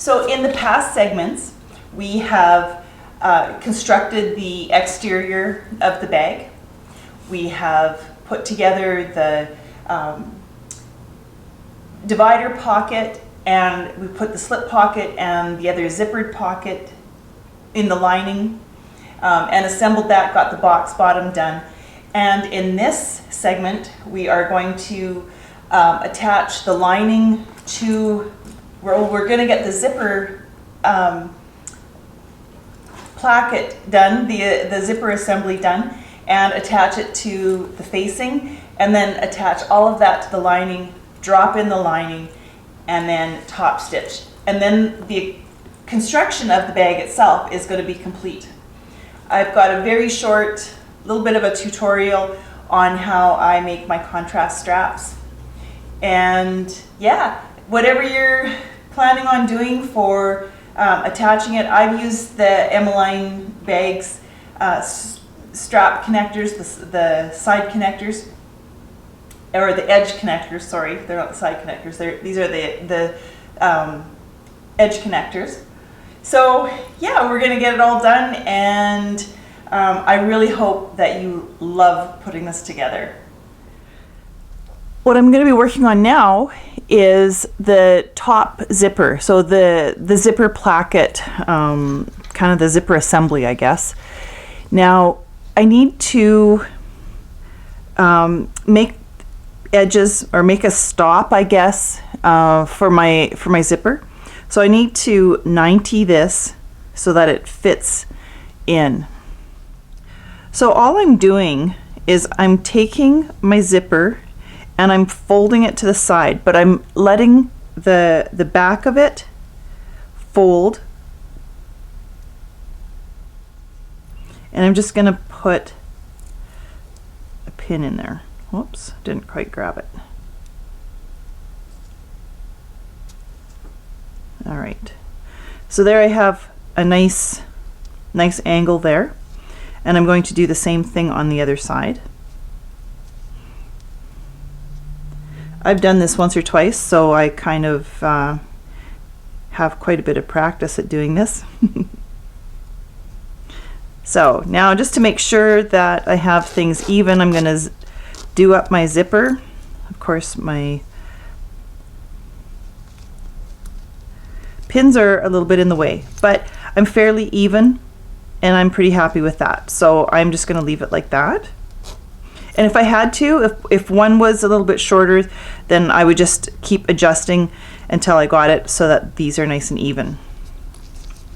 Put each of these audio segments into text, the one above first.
So in the past segments, we have constructed the exterior of the bag. We have put together the divider pocket, and we put the slip pocket and the other zippered pocket in the lining, and assembled that, got the box bottom done. And in this segment, we are going to attach the lining to, we're going to get the zipper placket done, the zipper assembly done, and attach it to the facing, and then attach all of that to the lining, drop in the lining, and then top stitch. And then the construction of the bag itself is going to be complete. I've got a very short, little bit of a tutorial on how I make my contrast straps. And yeah, whatever you're planning on doing for attaching it, I've used the Emmeline bags strap connectors, the side connectors, or the edge connectors, sorry, they're not the side connectors, these are the edge connectors. So yeah, we're gonna get it all done, and I really hope that you love putting this together. What I'm going to be working on now is the top zipper, so the zipper placket, kind of the zipper assembly, I guess. Now I need to make edges, or make a stop, I guess, for my zipper. So I need to 90 this so that it fits in. So all I'm doing is I'm taking my zipper and I'm folding it to the side, but I'm letting the back of it fold, and I'm just going to put a pin in there. Whoops, didn't quite grab it. All right, so there I have a nice angle there, and I'm going to do the same thing on the other side. I've done this once or twice, so I kind of have quite a bit of practice at doing this. So now, just to make sure that I have things even, I'm going to do up my zipper. Of course, my pins are a little bit in the way, but I'm fairly even, and I'm pretty happy with that. So I'm just going to leave it like that. And if I had to, if one was a little bit shorter, then I would just keep adjusting until I got it so that these are nice and even.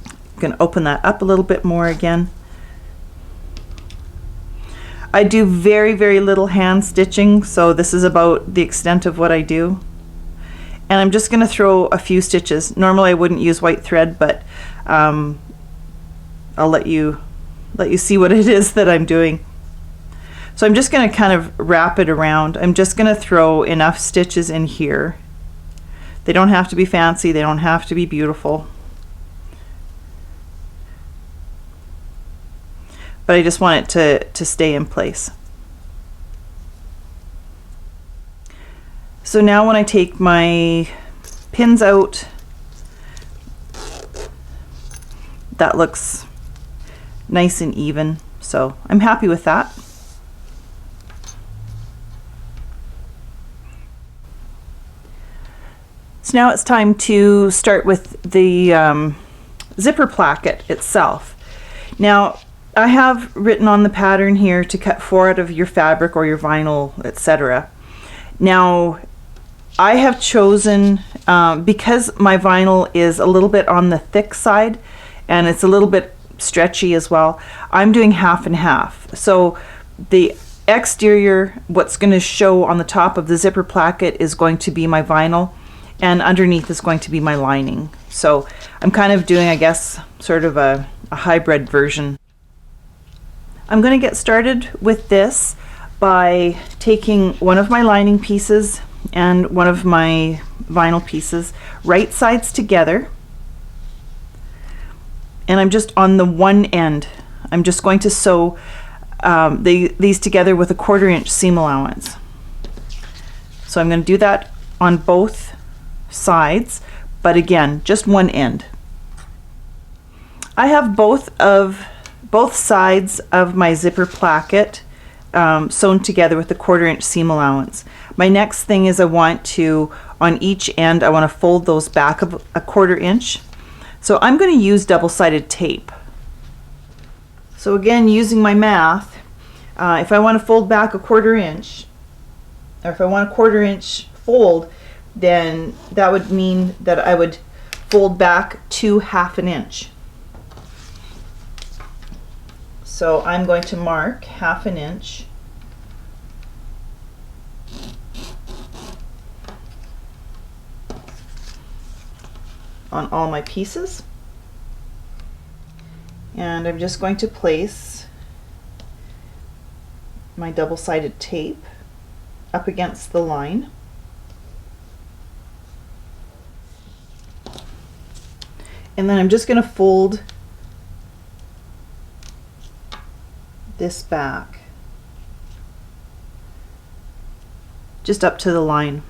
I'm going to open that up a little bit more again. I do very, very little hand stitching, so this is about the extent of what I do. And I'm just going to throw a few stitches. Normally I wouldn't use white thread, but I'll let you see what it is that I'm doing. So I'm just going to kind of wrap it around. I'm just going to throw enough stitches in here. They don't have to be fancy, they don't have to be beautiful. But I just want it to stay in place. So now when I take my pins out, that looks nice and even. So I'm happy with that. So now it's time to start with the zipper placket itself. Now I have written on the pattern here to cut 4 out of your fabric or your vinyl, etc. Now I have chosen, because my vinyl is a little bit on the thick side and it's a little bit stretchy as well, I'm doing half and half. So the exterior, what's going to show on the top of the zipper placket, is going to be my vinyl, and underneath is going to be my lining. So I'm kind of doing, I guess, sort of a hybrid version. I'm going to get started with this by taking one of my lining pieces and one of my vinyl pieces, right sides together, and I'm just on the one end, I'm just going to sew these together with a 1/4 inch seam allowance. So I'm going to do that on both sides, but again, just one end. I have both sides of my zipper placket sewn together with the 1/4 inch seam allowance. My next thing is I want to, on each end, I want to fold those back of a 1/4 inch. So I'm going to use double-sided tape. So again, using my math, if I want to fold back a 1/4 inch, or if I want a 1/4 inch fold, then that would mean that I would fold back to 1/2 inch. So I'm going to mark 1/2 inch on all my pieces, and I'm just going to place my double-sided tape up against the line. And then I'm just going to fold this back just up to the line.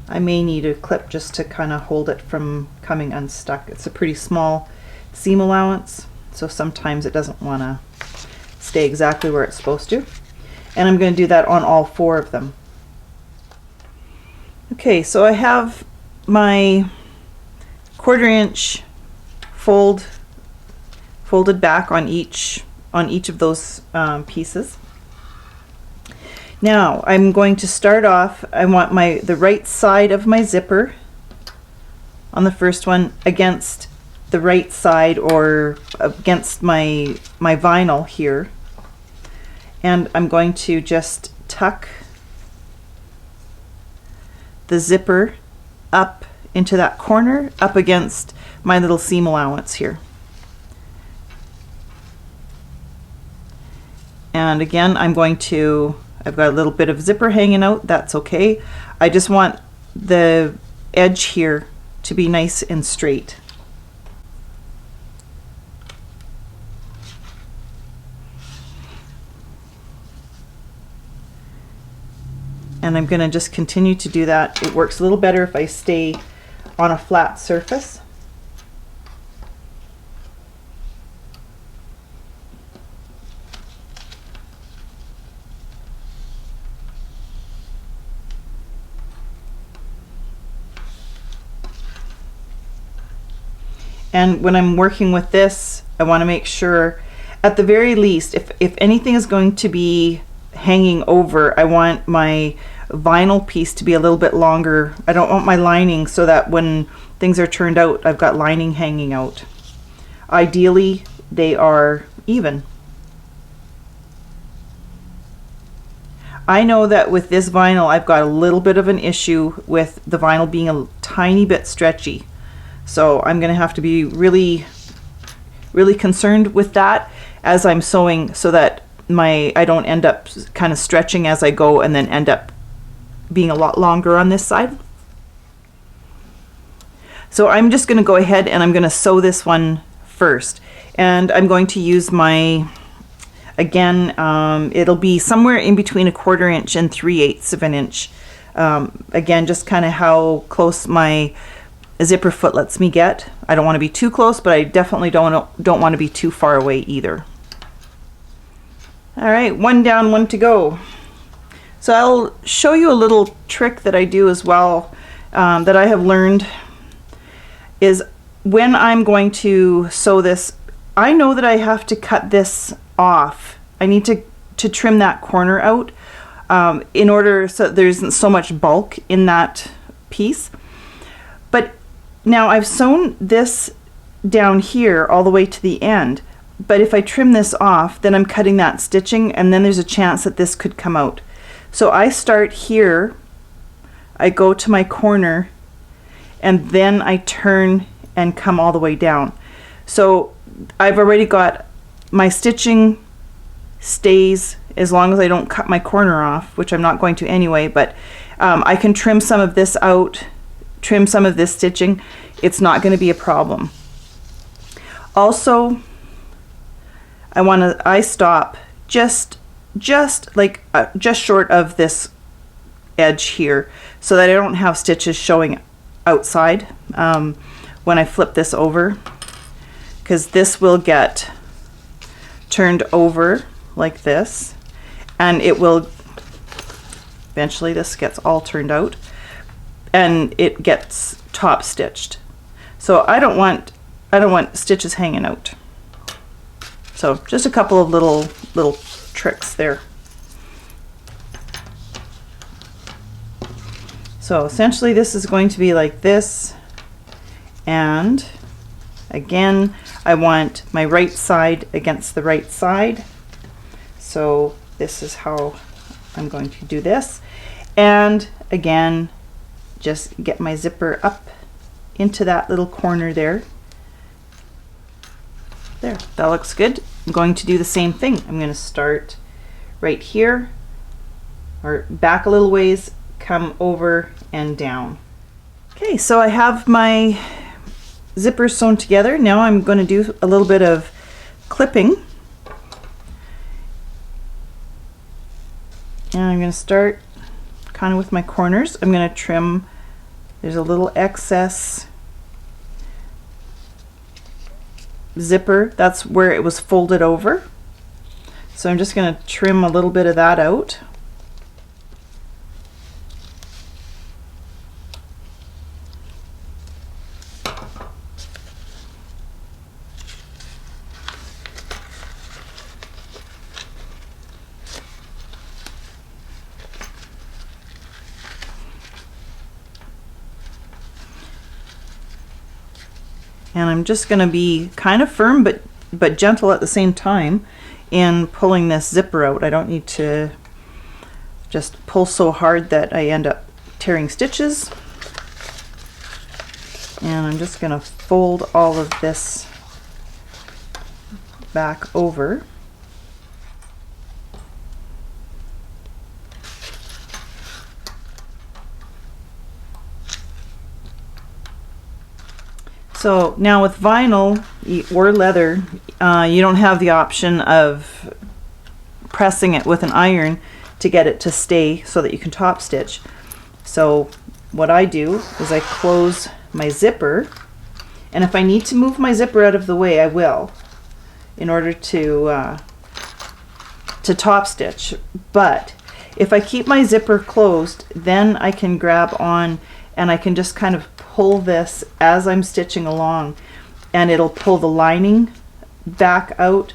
I may need a clip just to kind of hold it from coming unstuck. It's a pretty small seam allowance, so sometimes it doesn't want to stay exactly where it's supposed to. And I'm going to do that on all 4 of them. Okay, so I have my 1/4 inch folded back on each of those pieces. Now I'm going to start off, I want the right side of my zipper on the first one against the right side, or against my vinyl here, and I'm going to just tuck the zipper up into that corner up against my little seam allowance here. And again, I've got a little bit of zipper hanging out, that's okay. I just want the edge here to be nice and straight. And I'm going to just continue to do that. It works a little better if I stay on a flat surface. And when I'm working with this, I want to make sure, at the very least, if anything is going to be hanging over, I want my vinyl piece to be a little bit longer. I don't want my lining so that when things are turned out, I've got lining hanging out. Ideally, they are even. I know that with this vinyl, I've got a little bit of an issue with the vinyl being a tiny bit stretchy. So I'm going to have to be really concerned with that as I'm sewing, so that I don't end up kind of stretching as I go and then end up being a lot longer on this side. So I'm just going to go ahead and I'm going to sew this one first, and I'm going to use my, again, it'll be somewhere in between a 1/4 inch and 3/8 of an inch. Again, just kind of how close my zipper foot lets me get. I don't want to be too close, but I definitely don't want to be too far away either. All right, one down, one to go. So I'll show you a little trick that I do as well, that I have learned, is when I'm going to sew this, I know that I have to cut this off. I need to trim that corner out in order so there isn't so much bulk in that piece. But now I've sewn this down here all the way to the end, but if I trim this off, then I'm cutting that stitching, and then there's a chance that this could come out. So I start here, I go to my corner, and then I turn and come all the way down. So I've already got my stitching stays as long as I don't cut my corner off, which I'm not going to anyway, but I can trim some of this out, trim some of this stitching. It's not going to be a problem. Also, I stop just short of this edge here so that I don't have stitches showing outside when I flip this over, because this will get turned over like this, and it will eventually, this gets all turned out and it gets top stitched. So I don't want stitches hanging out. So just a couple of little tricks there. So essentially this is going to be like this, and again I want my right side against the right side. So this is how I'm going to do this. And again, just get my zipper up into that little corner there. There, that looks good. I'm going to do the same thing. I'm going to start right here, or back a little ways, come over and down. Okay, so I have my zippers sewn together. Now I'm going to do a little bit of clipping. And I'm going to start kind of with my corners. I'm going to trim, there's a little excess zipper, that's where it was folded over. So I'm just going to trim a little bit of that out. And I'm just going to be kind of firm but gentle at the same time in pulling this zipper out. I don't need to just pull so hard that I end up tearing stitches. And I'm just going to fold all of this back over. So now with vinyl or leather, you don't have the option of pressing it with an iron to get it to stay so that you can top stitch. So what I do is I close my zipper, and if I need to move my zipper out of the way, I will, in order to top stitch. But if I keep my zipper closed, then I can grab on and I can just kind of pull this as I'm stitching along, and it'll pull the lining back out,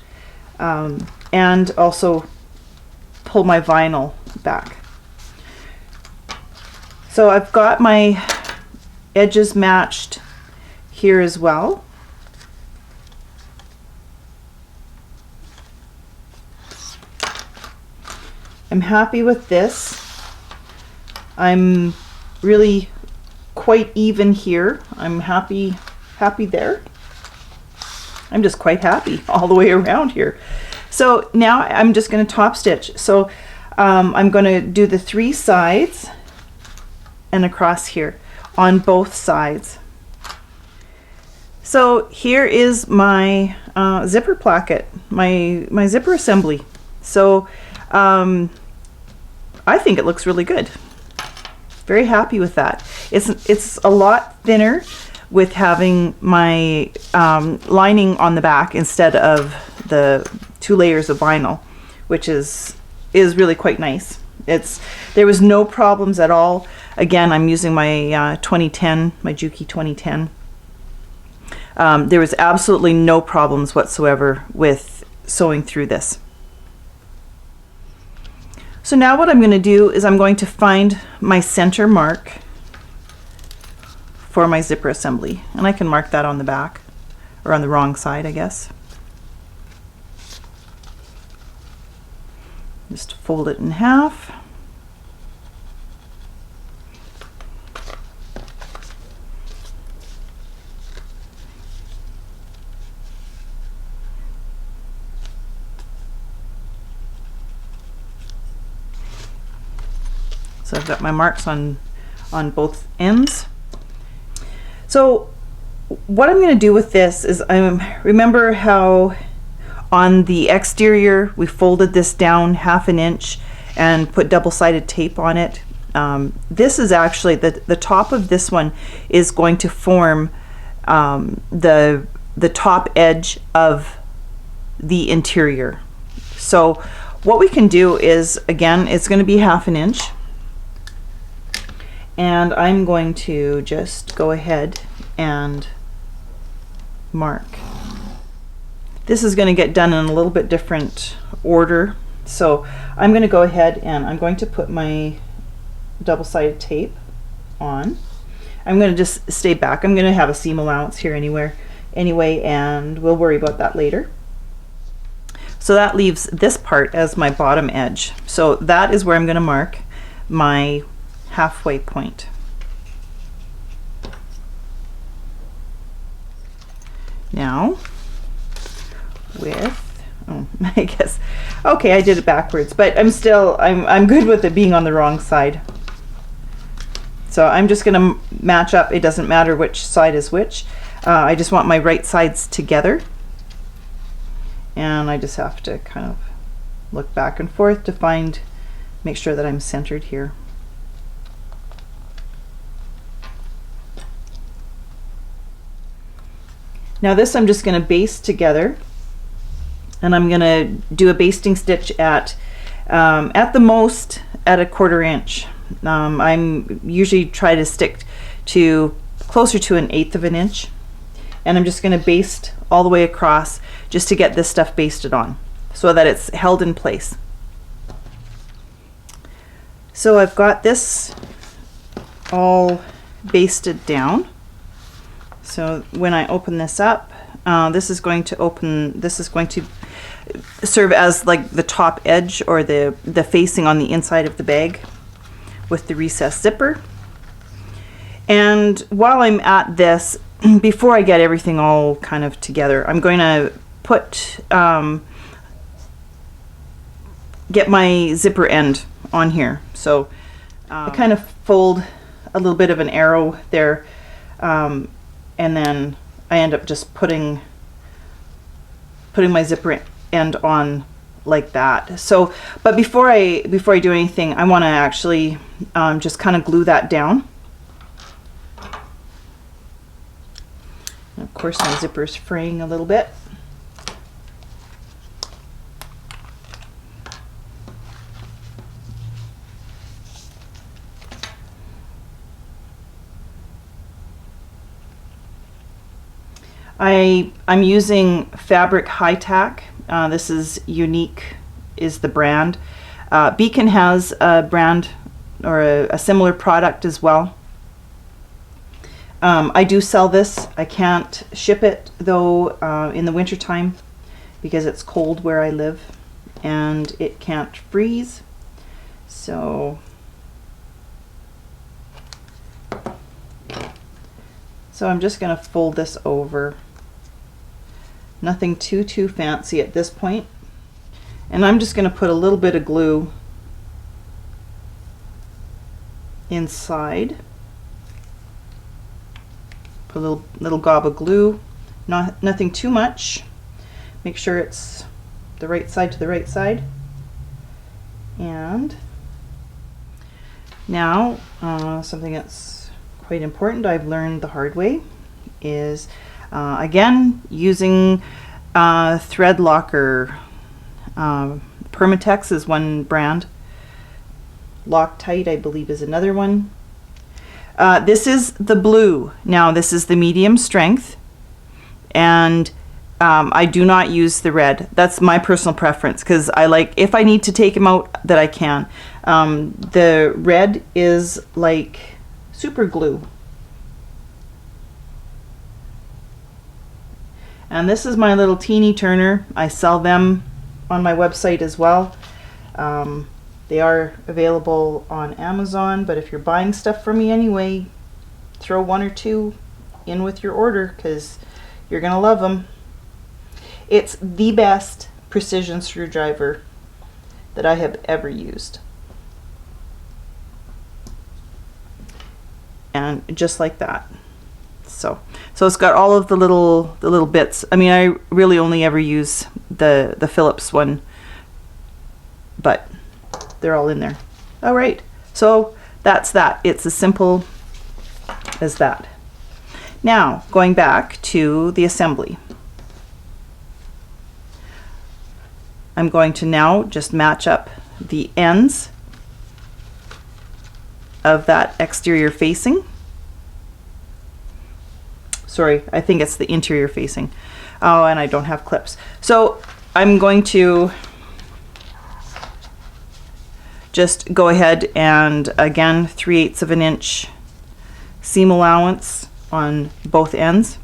and also pull my vinyl back. So I've got my edges matched here as well. I'm happy with this. I'm really quite even here. I'm happy there. I'm just quite happy all the way around here. So now I'm just going to top stitch. So I'm going to do the 3 sides and across here on both sides. So here is my zipper placket, my zipper assembly. So I think it looks really good. Very happy with that. It's a lot thinner with having my lining on the back instead of the 2 layers of vinyl, which is really quite nice. There was no problems at all. Again, I'm using my 2010, my Juki 2010. There was absolutely no problems whatsoever with sewing through this. So now what I'm going to do is I'm going to find my center mark for my zipper assembly, and I can mark that on the back, or on the wrong side, I guess. Just fold it in half. So I've got my marks on both ends. So what I'm going to do with this is, remember how on the exterior we folded this down 1/2 inch and put double-sided tape on it This is actually, the top of this one is going to form the top edge of the interior. So what we can do is, again, it's going to be 1/2 inch, and I'm going to just go ahead and mark. This is going to get done in a little bit different order, so I'm going to go ahead and I'm going to put my double-sided tape on. I'm going to just stay back. I'm going to have a seam allowance here anyway, and we'll worry about that later. So that leaves this part as my bottom edge. So that is where I'm going to mark my halfway point. Now, with, oh, I guess, okay, I did it backwards, but I'm good with it being on the wrong side. So I'm just going to match up. It doesn't matter which side is which. I just want my right sides together. And I just have to kind of look back and forth to make sure that I'm centered here. Now this I'm just going to baste together, and I'm going to do a basting stitch at the most at 1/4 inch. I'm usually try to stick to closer to 1/8 of an inch, and I'm just going to baste all the way across just to get this stuff basted on so that it's held in place. So I've got this all basted down. So when I open this up, this is going to serve as like the top edge, or the facing on the inside of the bag with the recessed zipper. And while I'm at this, before I get everything all kind of together, I'm going to get my zipper end on here. So I kind of fold a little bit of an arrow there, and then I end up just putting my zipper end on like that. So, but before I do anything, I want to actually just kind of glue that down. And of course, my zipper's fraying a little bit. I'm using Fabric High Tack. This is Unique, is the brand. Beacon has a brand or a similar product as well. I do sell this. I can't ship it though in the winter time because it's cold where I live and it can't freeze. So I'm just going to fold this over. Nothing too fancy at this point. And I'm just going to put a little bit of glue inside. Put a little gob of glue. Nothing too much. Make sure it's the right side to the right side. And now something that's quite important I've learned the hard way is again using thread locker. Permatex is one brand. Loctite, I believe, is another one. This is the blue. Now this is the medium strength, and I do not use the red. That's my personal preference because I like, if I need to take them out, that I can. The red is like super glue. And this is my little teeny turner. I sell them on my website as well. They are available on Amazon, but if you're buying stuff from me anyway, throw one or two in with your order because you're gonna love them. It's the best precision screwdriver that I have ever used. And just like that. So it's got all of the little bits. I mean, I really only ever use the Phillips one, but they're all in there. All right, so that's that. It's as simple as that. Now, going back to the assembly. I'm going to now just match up the ends of that exterior facing. Sorry, I think it's the interior facing. Oh, and I don't have clips. So I'm going to just go ahead and again 3/8 of an inch seam allowance on both ends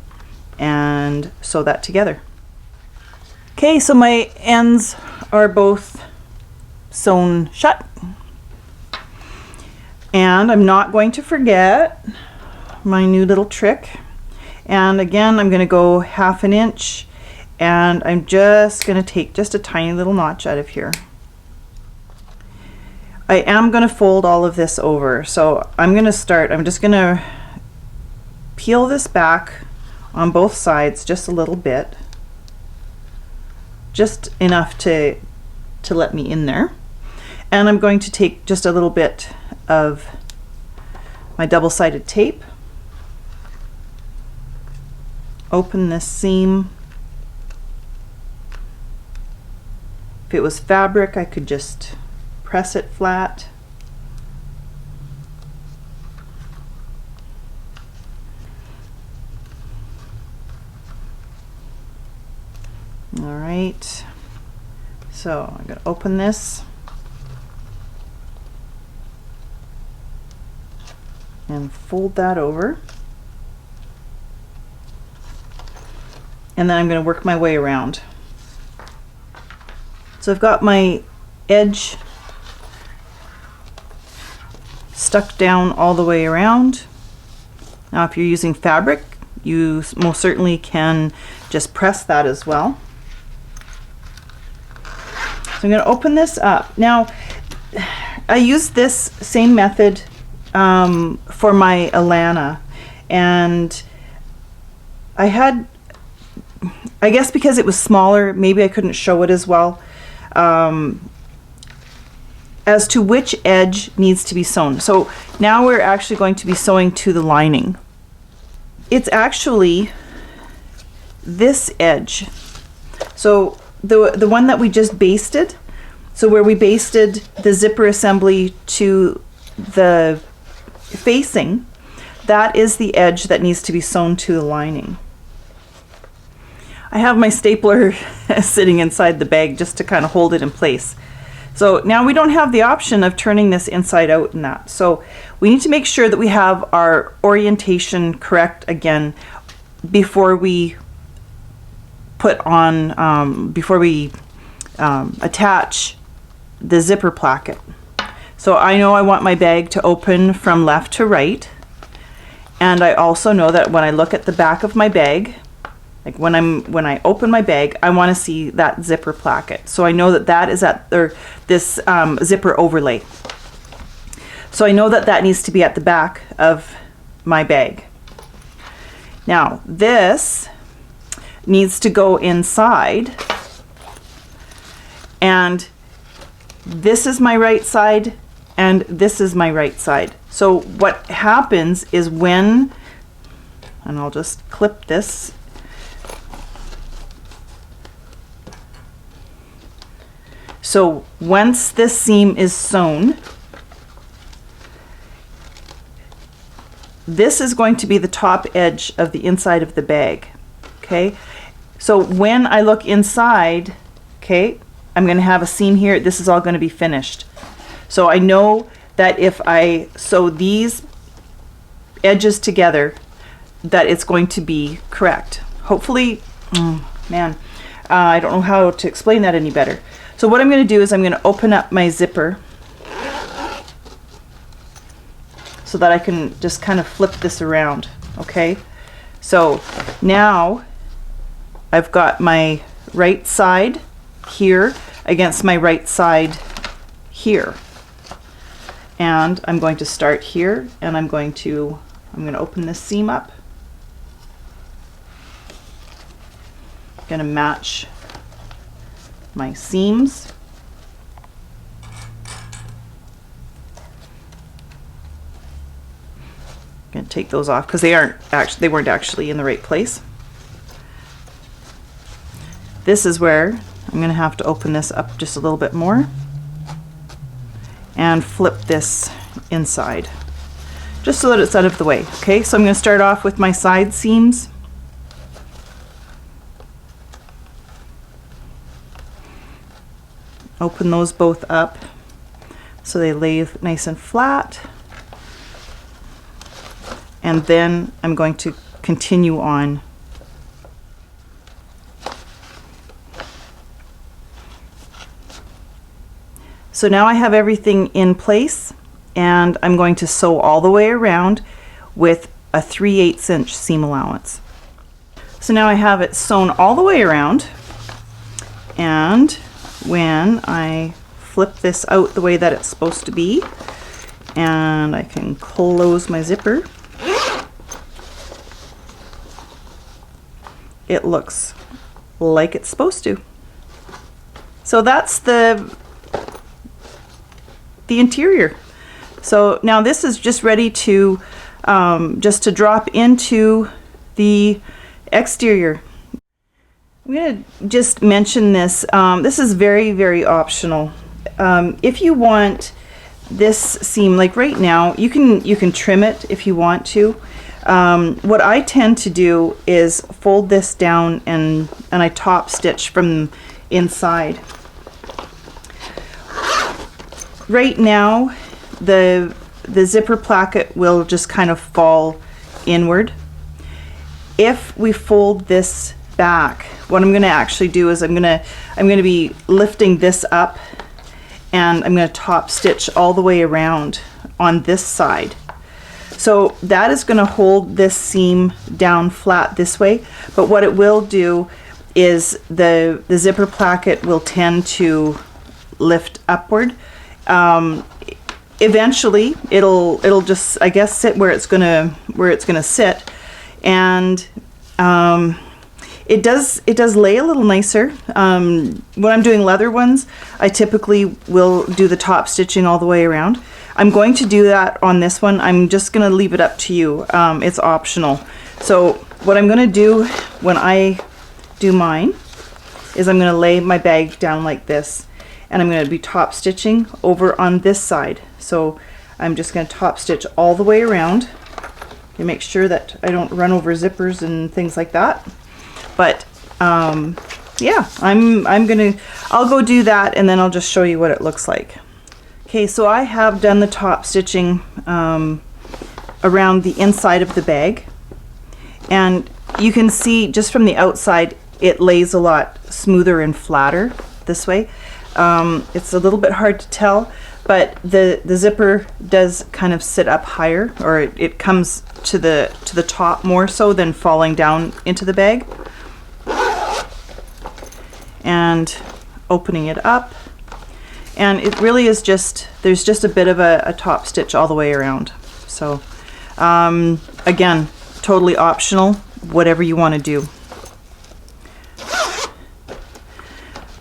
and sew that together. Okay, so my ends are both sewn shut. And I'm not going to forget my new little trick. And again, I'm going to go 1/2 inch, and I'm just going to take just a tiny little notch out of here. I am going to fold all of this over. So I'm just going to peel this back on both sides just a little bit. Just enough to let me in there. And I'm going to take just a little bit of my double-sided tape, open this seam. If it was fabric, I could just press it flat. All right, so I'm going to open this and fold that over, and then I'm going to work my way around. So I've got my edge stuck down all the way around. Now if you're using fabric, you most certainly can just press that as well. So I'm going to open this up. Now, I use this same method for my Alana, and I guess because it was smaller, maybe I couldn't show it as well, as to which edge needs to be sewn. So now we're actually going to be sewing to the lining. It's actually this edge. So the one that we just basted, so where we basted the zipper assembly to the facing, that is the edge that needs to be sewn to the lining. I have my stapler sitting inside the bag just to kind of hold it in place. So now we don't have the option of turning this inside out and that. So we need to make sure that we have our orientation correct again before we put on, attach the zipper placket. So I know I want my bag to open from left to right, and I also know that when I look at the back of my bag, like when I open my bag, I want to see that zipper placket. So I know that that is at this zipper overlay. So I know that that needs to be at the back of my bag. Now this needs to go inside, and this is my right side and this is my right side. So what happens is and I'll just clip this. So once this seam is sewn, this is going to be the top edge of the inside of the bag. Okay, so when I look inside, okay, I'm going to have a seam here. This is all going to be finished. So I know that if I sew these edges together, that it's going to be correct. Hopefully, I don't know how to explain that any better. So what I'm going to do is I'm going to open up my zipper so that I can just kind of flip this around. Okay, so now I've got my right side here against my right side here, and I'm going to start here, and I'm going to open this seam up. I'm going to match my seams. going to take those off because they weren't actually in the right place. This is where I'm going to have to open this up just a little bit more and flip this inside, just so that it's out of the way. Okay, so I'm going to start off with my side seams. Open those both up so they lay nice and flat. And then I'm going to continue on. So now I have everything in place, and I'm going to sew all the way around with a 3/8 inch seam allowance. So now I have it sewn all the way around, and when I flip this out the way that it's supposed to be, and I can close my zipper, it looks like it's supposed to. So that's the interior. So now this is just ready to drop into the exterior. I'm going to just mention this. This is very, very optional. If you want this seam, like right now, you can trim it if you want to. What I tend to do is fold this down and I top stitch from inside. Right now, the zipper placket will just kind of fall inward. If we fold this back, what I'm going to actually do is I'm going to be lifting this up, and I'm going to top stitch all the way around on this side. So that is going to hold this seam down flat this way, but what it will do is the zipper placket will tend to lift upward. Eventually it'll just, I guess, sit where it's gonna sit, and it does lay a little nicer. When I'm doing leather ones, I typically will do the top stitching all the way around. I'm going to do that on this one. I'm just gonna leave it up to you. It's optional. So what I'm gonna do when I do mine is I'm gonna lay my bag down like this, and I'm going to be top stitching over on this side. So I'm just going to top stitch all the way around to make sure that I don't run over zippers and things like that. But yeah, I'll go do that, and then I'll just show you what it looks like. Okay, so I have done the top stitching around the inside of the bag, and you can see just from the outside it lays a lot smoother and flatter this way. It's a little bit hard to tell, but the zipper does kind of sit up higher, or it comes to the top more so than falling down into the bag. And opening it up, and it really is just, there's just a bit of a top stitch all the way around. So again, totally optional, whatever you want to do.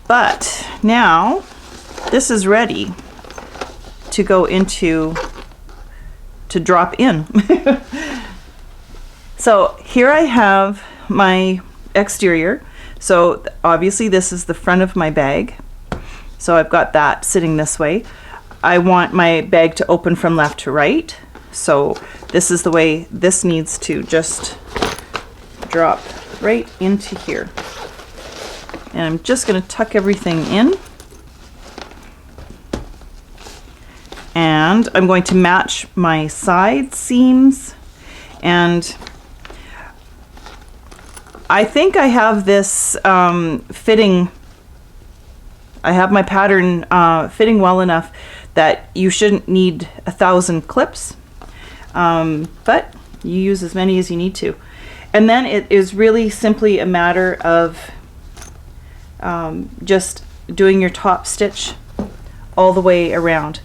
But now this is ready to go into, to drop in. So here I have my exterior. So obviously this is the front of my bag. So I've got that sitting this way. I want my bag to open from left to right. So this is the way this needs to just drop right into here. And I'm just going to tuck everything in. And I'm going to match my side seams. And I think I have this fitting, I have my pattern fitting well enough that you shouldn't need 1,000 clips. But you use as many as you need to. And then it is really simply a matter of just doing your top stitch all the way around.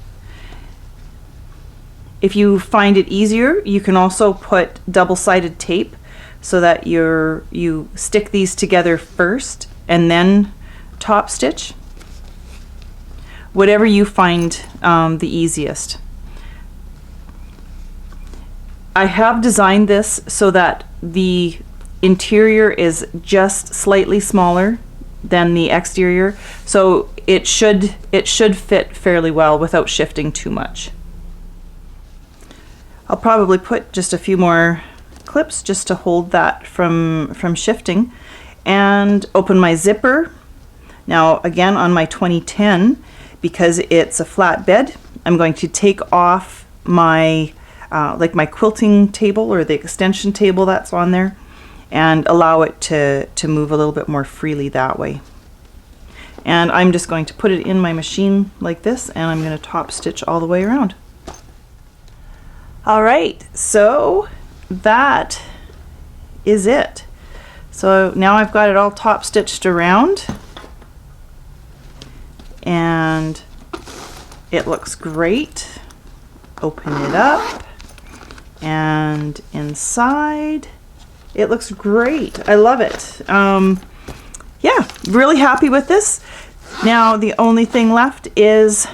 If you find it easier, you can also put double-sided tape so that you stick these together first and then top stitch. Whatever you find the easiest. I have designed this so that the interior is just slightly smaller than the exterior, so it should fit fairly well without shifting too much. I'll probably put just a few more clips just to hold that from shifting, and open my zipper. Now again, on my 2010, because it's a flat bed, I'm going to take off my like my quilting table or the extension table that's on there, and allow it to move a little bit more freely that way. And I'm just going to put it in my machine like this, and I'm going to top stitch all the way around. All right, so that is it. So now I've got it all top stitched around, and it looks great. Open it up, and inside it looks great. I love it. Yeah, really happy with this. Now the only thing left is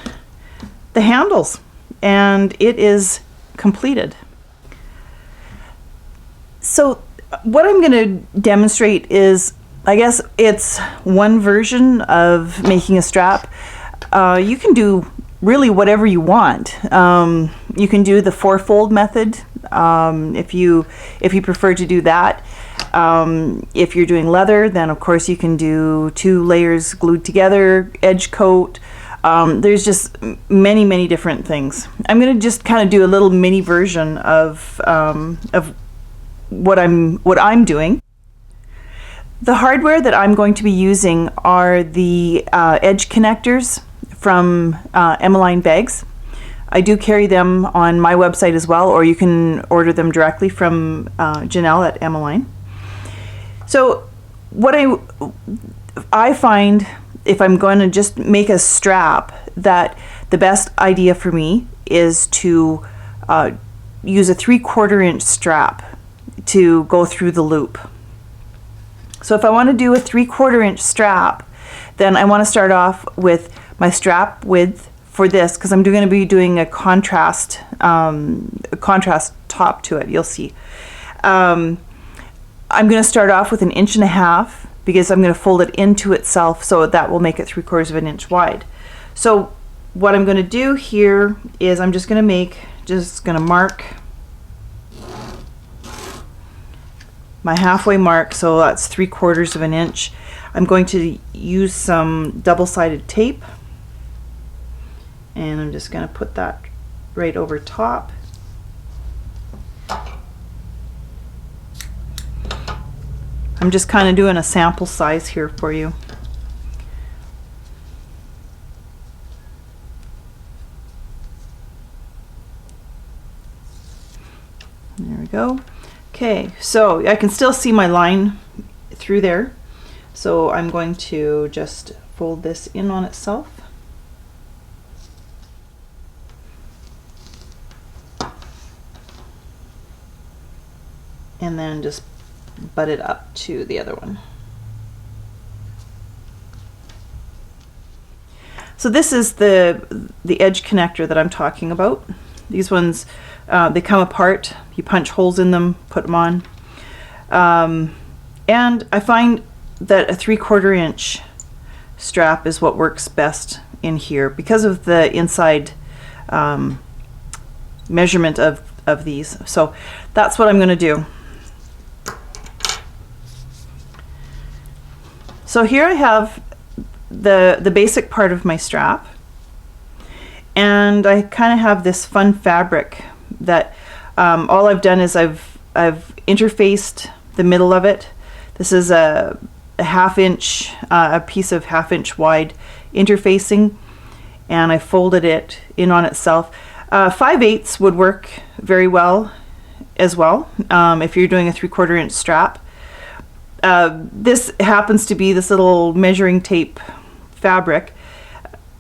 the handles, and it is completed. So what I'm going to demonstrate is, I guess it's one version of making a strap. You can do really whatever you want. You can do the 4-fold method if you prefer to do that. If you're doing leather, then of course you can do 2 layers glued together, edge coat. There's just many different things. I'm going to just kind of do a little mini version of what I'm doing. The hardware that I'm going to be using are the edge connectors from Emmeline Bags. I do carry them on my website as well, or you can order them directly from Janelle at Emmeline. So what I find, if I'm going to just make a strap, that the best idea for me is to use a 3/4 inch strap to go through the loop. So if I want to do a 3/4 inch strap, then I want to start off with my strap width for this, because I'm going to be doing a contrast top to it. You'll see. I'm going to start off with 1.5 inches, because I'm going to fold it into itself, so that will make it 3/4 inch wide. So what I'm going to do here is I'm just going to mark my halfway mark, so that's 3/4 inch. I'm going to use some double-sided tape, and I'm just going to put that right over top. I'm just kind of doing a sample size here for you. There we go. Okay, so I can still see my line through there. So I'm going to just fold this in on itself. And then just butt it up to the other one. So this is the edge connector that I'm talking about. These ones, they come apart. You punch holes in them, put them on. And I find that a 3/4 inch strap is what works best in here because of the inside measurement of these. So that's what I'm going to do. So here I have the basic part of my strap, and I kind of have this fun fabric that all I've done is I've interfaced the middle of it. This is a 1/2 inch, a piece of 1/2 inch wide interfacing, and I folded it in on itself. 5/8 would work very well as well if you're doing a 3/4 inch strap. This happens to be this little measuring tape fabric.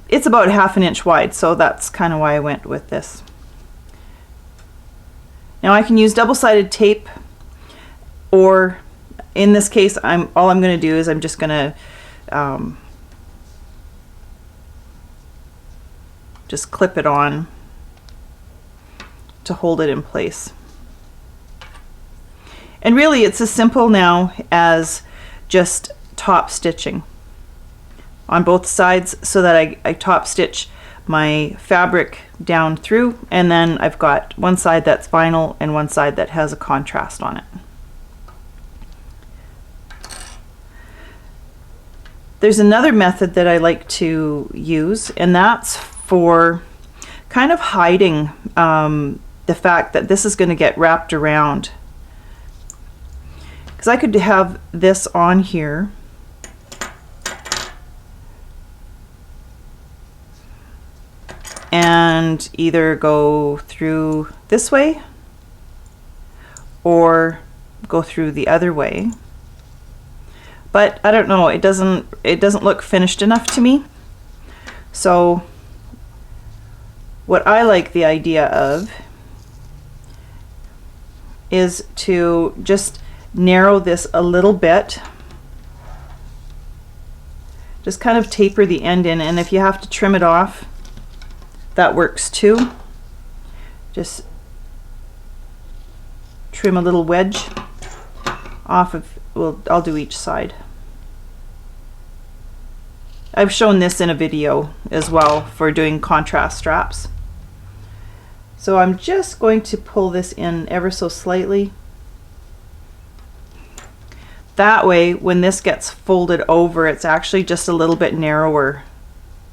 It's about 1/2 inch wide, so that's kind of why I went with this. Now I can use double-sided tape, or in this case all I'm going to do is I'm just going to just clip it on to hold it in place. And really it's as simple now as just top stitching on both sides, so that I top stitch my fabric down through, and then I've got one side that's vinyl and one side that has a contrast on it. There's another method that I like to use, and that's for kind of hiding the fact that this is going to get wrapped around. Because I could have this on here and either go through this way or go through the other way. But I don't know, it doesn't look finished enough to me. So what I like the idea of is to just narrow this a little bit. Just kind of taper the end in, and if you have to trim it off, that works too. Just trim a little wedge off of, well, I'll do each side. I've shown this in a video as well for doing contrast straps. So I'm just going to pull this in ever so slightly. That way, when this gets folded over, it's actually just a little bit narrower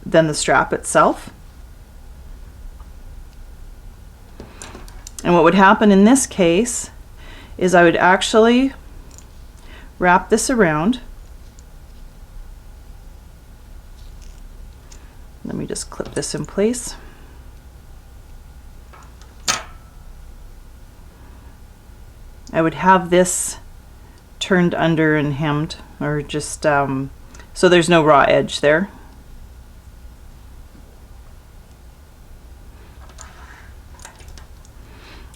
than the strap itself. And what would happen in this case is I would actually wrap this around. Let me just clip this in place. I would have this turned under and hemmed, or just so there's no raw edge there.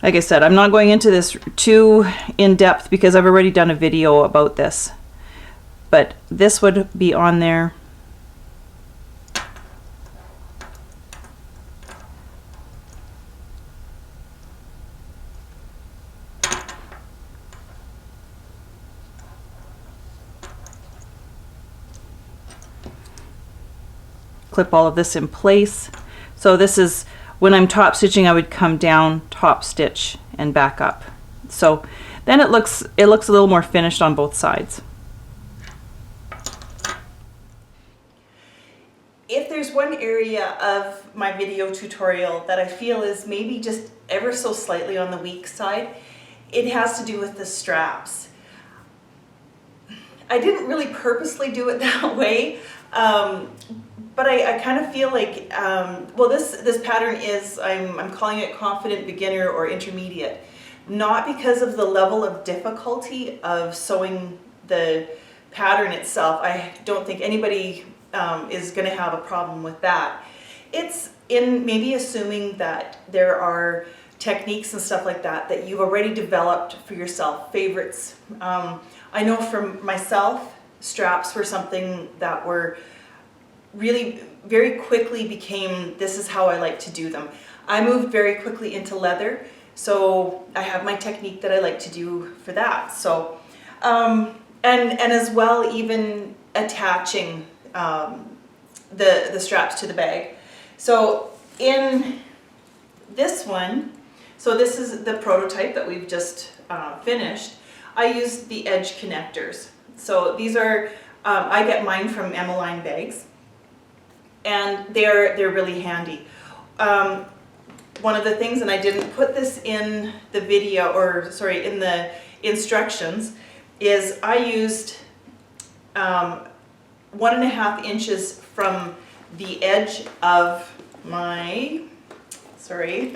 Like I said, I'm not going into this too in depth because I've already done a video about this, but this would be on there. Clip all of this in place. So this is when I'm top stitching, I would come down, top stitch, and back up. So then it looks a little more finished on both sides. If there's one area of my video tutorial that I feel is maybe just ever so slightly on the weak side, it has to do with the straps. I didn't really purposely do it that way. But I kind of feel like, well, this pattern is, I'm calling it confident beginner or intermediate, not because of the level of difficulty of sewing the pattern itself. I don't think anybody is going to have a problem with that. It's in maybe assuming that there are techniques and stuff like that that you've already developed for yourself, favorites. I know for myself, straps were something that were really very quickly became, this is how I like to do them. I moved very quickly into leather, so I have my technique that I like to do for that. So, and as well, even attaching the straps to the bag. So in this one, so this is the prototype that we've just finished. I used the edge connectors. So these are, I get mine from Emmeline bags, and they're really handy. One of the things, and I didn't put this in the video, or sorry, in the instructions, is I used 1.5 inches from the edge of my, sorry,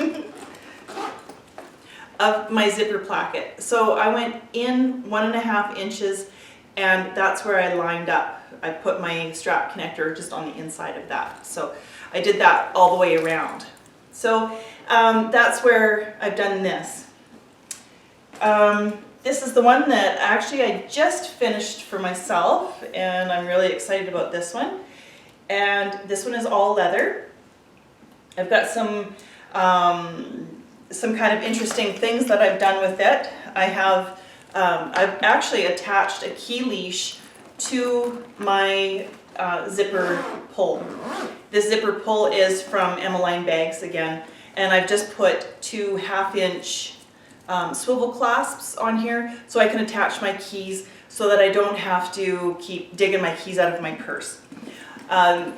of my zipper placket. So I went in 1.5 inches, and that's where I lined up. I put my strap connector just on the inside of that. So I did that all the way around. So that's where I've done this. This is the one that actually I just finished for myself, and I'm really excited about this one. And this one is all leather. I've got some kind of interesting things that I've done with it. I have I've actually attached a key leash to my zipper pull. This zipper pull is from Emmeline Bags again, and I've just put 2 1/2-inch swivel clasps on here so I can attach my keys so that I don't have to keep digging my keys out of my purse. I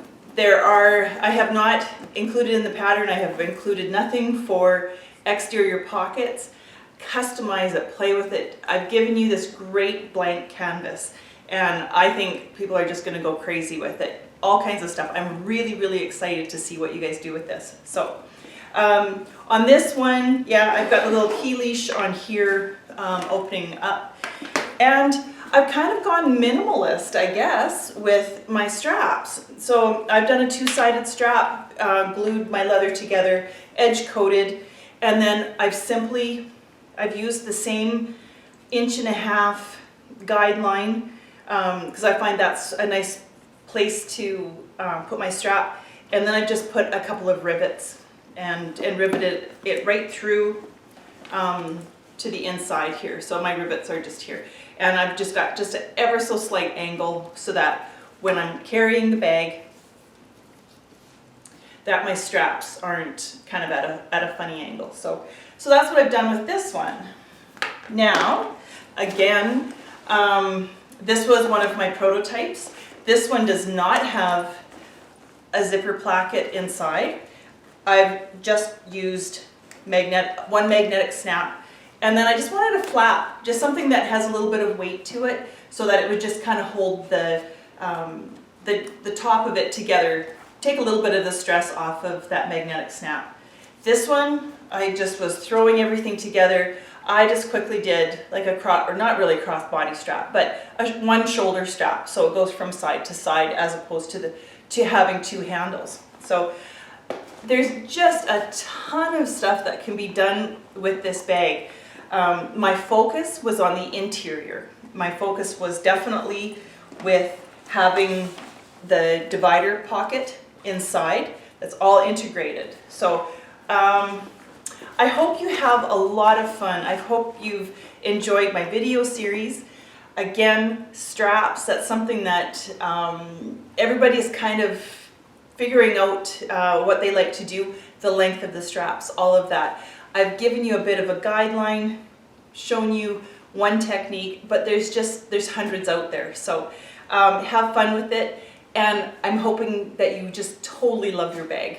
have not included in the pattern, I have included nothing for exterior pockets. Customize it, play with it. I've given you this great blank canvas and I think people are just going to go crazy with it. All kinds of stuff. I'm really, really excited to see what you guys do with this. So on this one, yeah, I've got the little key leash on here opening up, and I've kind of gone minimalist, I guess, with my straps. So I've done a 2-sided strap, glued my leather together, edge coated, and then I've used the same 1.5-inch guideline because I find that's a nice place to put my strap, and then I've just put a couple of rivets and riveted it right through to the inside here. So my rivets are just here, and I've just got just an ever so slight angle so that when I'm carrying the bag that my straps aren't kind of at a funny angle. So that's what I've done with this one. Now, again, this was one of my prototypes. This one does not have a zipper placket inside. I've just used one magnetic snap, and then I just wanted a flap, just something that has a little bit of weight to it so that it would just kind of hold the top of it together, take a little bit of the stress off of that magnetic snap. This one, I just was throwing everything together. I just quickly did like not really a crossbody strap, but one shoulder strap, so it goes from side to side as opposed to having 2 handles. So there's just a ton of stuff that can be done with this bag. My focus was on the interior. My focus was definitely with having the divider pocket inside. That's all integrated. So I hope you have a lot of fun. I hope you've enjoyed my video series. Again, straps, that's something that everybody's kind of figuring out what they like to do, the length of the straps, all of that. I've given you a bit of a guideline, shown you one technique, but there's hundreds out there. So have fun with it, and I'm hoping that you just totally love your bag.